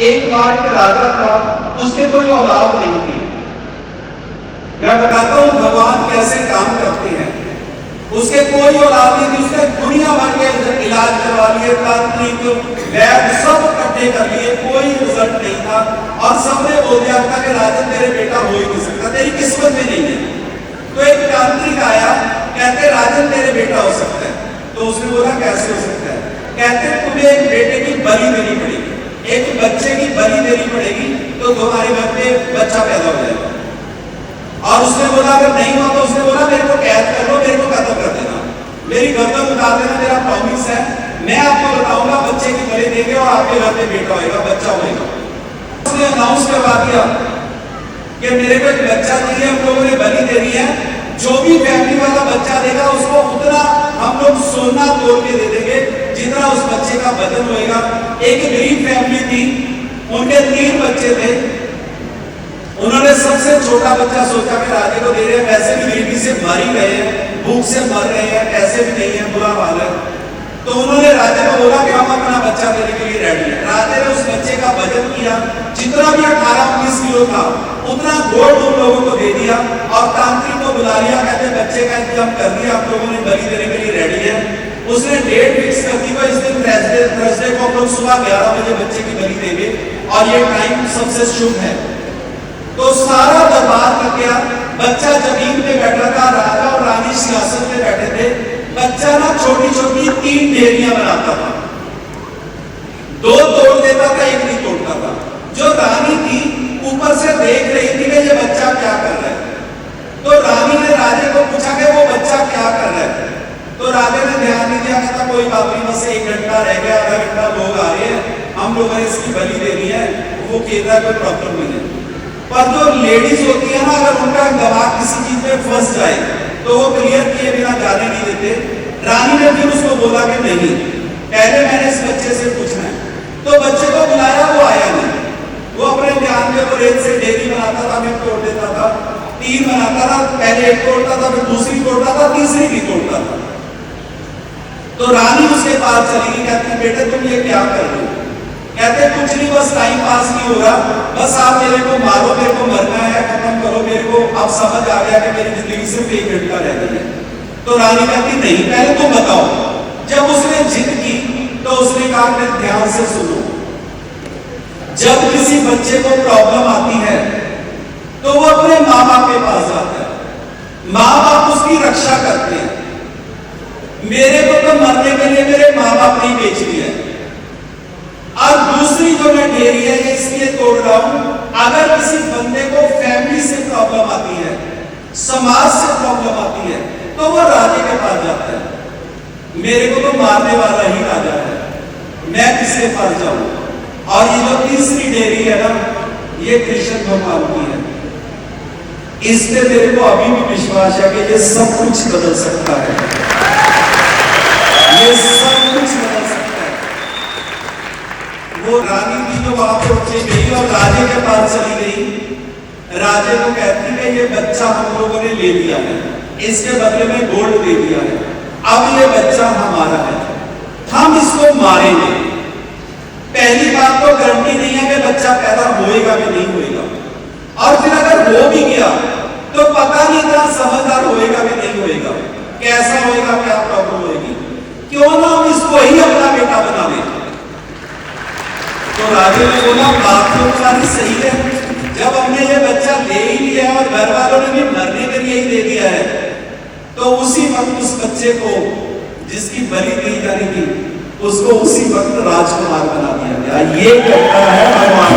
एक बार एक राजा था, उसके कोई औलाद नहीं थी। मैं बताता हूं भगवान कैसे काम करते हैं। उसके कोई औलाद नहीं थी, उसने दुनिया भर के इलाज करवा लिए, तांत्रिक वैद्य सब इकट्ठे कर लिए, कोई रिजल्ट नहीं था। और सबने बोल दिया था कि राजन तेरे बेटा हो ही नहीं सकता, तेरी किस्मत में नहीं है। तो एक तांत्रिक आया, कहते राजन तेरे बेटा हो सकता है। तो उसने बोला कैसे हो सकता है? कहते तुम्हें एक बेटे की बलि देनी पड़ेगी, एक बच्चे की बलि देनी पड़ेगी, तो तुम्हारे घर पे बच्चा पैदा हो जाएगा। और उसने बोला अगर नहीं हुआ तो उसने बोला मेरे को कैद कर लो, मेरे को कत्ल कर देना, मेरी गर्दन उतार देना, मेरा प्रॉमिस है, मैं आपको बताऊंगा बच्चे की बलि देंगे और आपके घर पे बेटा होगा, बच्चा होगा। उसने अनाउंस करवा दिया कि मेरे को एक बच्चा चाहिए, हम लोगों ने बलि देनी है, जो भी फैमिली वाला बच्चा देगा उसको उतना हम लोग सोना तोड़ के दे देंगे जितना उस बच्चे का वजन होएगा। एक गरीब फैमिली थी, उनके 3 बच्चे थे। उन्होंने सबसे छोटा बच्चा सोचा कि राजे को दे रहे हैं, वैसे भी गरीबी से मर ही गए हैं, भूख से मर रहे हैं, पैसे भी नहीं है, बुरा हाल है। तो उन्होंने राजे को बोला कि हम अपना बच्चा देने के लिए रेडी है। राजे ने उस बच्चे का वजन किया, जितना भी 18-19 किलो था उतना गोल्ड उन लोगों को दे दिया और तांत्रिक को बुला लिया, कहते बच्चे का इंतजाम कर दिया, आप लोगों ने बलि देने के लिए रेडी है। उसने डेट फिक्स कर दी, इस दिन थर्सडे को हम लोग सुबह 11 बजे बच्चे की बलि देंगे और ये टाइम सबसे शुभ है। तो सारा दरबार लग गया, बच्चा जमीन पे बैठा था, राजा और रानी सिंहासन पे बैठे थे। बच्चा ना छोटी छोटी 3 ढेरियां बनाता था, 2 तोड़ देता था, 1 नहीं तोड़ता था। जो रानी थी ऊपर से देख रही थी कि ये बच्चा क्या कर रहा है। तो रानी ने राजे को पूछा कि वो बच्चा क्या कर रहा है। तो राजा ने ध्यान नहीं दिया, कहता कोई बात नहीं, बस 1 घंटा रह गया, आधा घंटा लोग आ रहे हैं, हम लोगों ने इसकी बलि देनी है, वो कहता है कोई प्रॉब्लम नहीं है। पर जो लेडीज होती है ना, अगर उनका दिमाग किसी चीज में फंस जाए तो वो क्लियर किए बिना जाने नहीं देते। रानी ने फिर उसको बोला कि नहीं, पहले मैंने इस बच्चे से पूछना है। तो बच्चे को बुलाया, वो आया नहीं। वो अपने ध्यान में वो रेत से डेरी बनाता था, मैं तोड़ देता था, 3 बनाता था, पहले 1 तोड़ता था, फिर दूसरी तोड़ता था, तीसरी भी तोड़ता था। तो रानी उसके पास चली गई, कहती बेटे तुम ये क्या कर रहे हो? कहते कुछ नहीं, बस टाइम पास नहीं हो रहा, बस आप मेरे को मारो, मेरे को मरना है, खत्म करो मेरे को, अब समझ आ गया कि मेरी जिंदगी सिर्फ 1 घंटा रह गई है। तो रानी कहती नहीं, पहले तुम बताओ। जब उसने जिद की तो उसने कहा कि ध्यान से सुनो, जब किसी बच्चे को प्रॉब्लम आती है तो वो अपने माँ बाप के पास जाता है, माँ बाप उसकी रक्षा करते हैं। मेरे को तो मरने के लिए मेरे माँ बाप नहीं बेच दिया है। और दूसरी जो मैं ढेरी है ये इसलिए तोड़ रहा हूं, अगर किसी बंदे को फैमिली से प्रॉब्लम आती है, समाज से प्रॉब्लम आती है, तो वो राजे के पास जाता है। मेरे को तो मारने वाला ही राजा है, मैं किसके पास जाऊं? और ये जो तीसरी डेयरी है ना, ये कृष्ण भगवान की है। इस पे मेरे को अभी भी विश्वास है कि ये सब कुछ बदल सकता है, ये सब कुछ बदल सकता है। वो रानी थी जो वहां पे उठे गई और राजे के पास चली गई। राजे को कहती है ये बच्चा हम लोगों ने ले लिया है, इसके बदले में गोल्ड दे दिया है, अब ये बच्चा हमारा है, हम इसको मारेंगे। पहली बात तो गारंटी नहीं है कि बच्चा पैदा होएगा कि नहीं होएगा, और फिर अगर हो भी गया तो पता नहीं इतना समझदार होएगा कि नहीं होएगा, कैसा होएगा, क्या प्रॉब्लम होएगी, क्यों ना हम इसको ही अपना बेटा बना दें। तो राजे ने बोला बात तो तुम्हारी सही है, जब हमने ये बच्चा ले ही लिया और घर वालों ने भी मरने के लिए ही दे दिया है, तो उसी वक्त उस बच्चे को जिसकी बलि दी जानी थी उसको उसी वक्त राजकुमार बना दिया गया। ये करता है भगवान।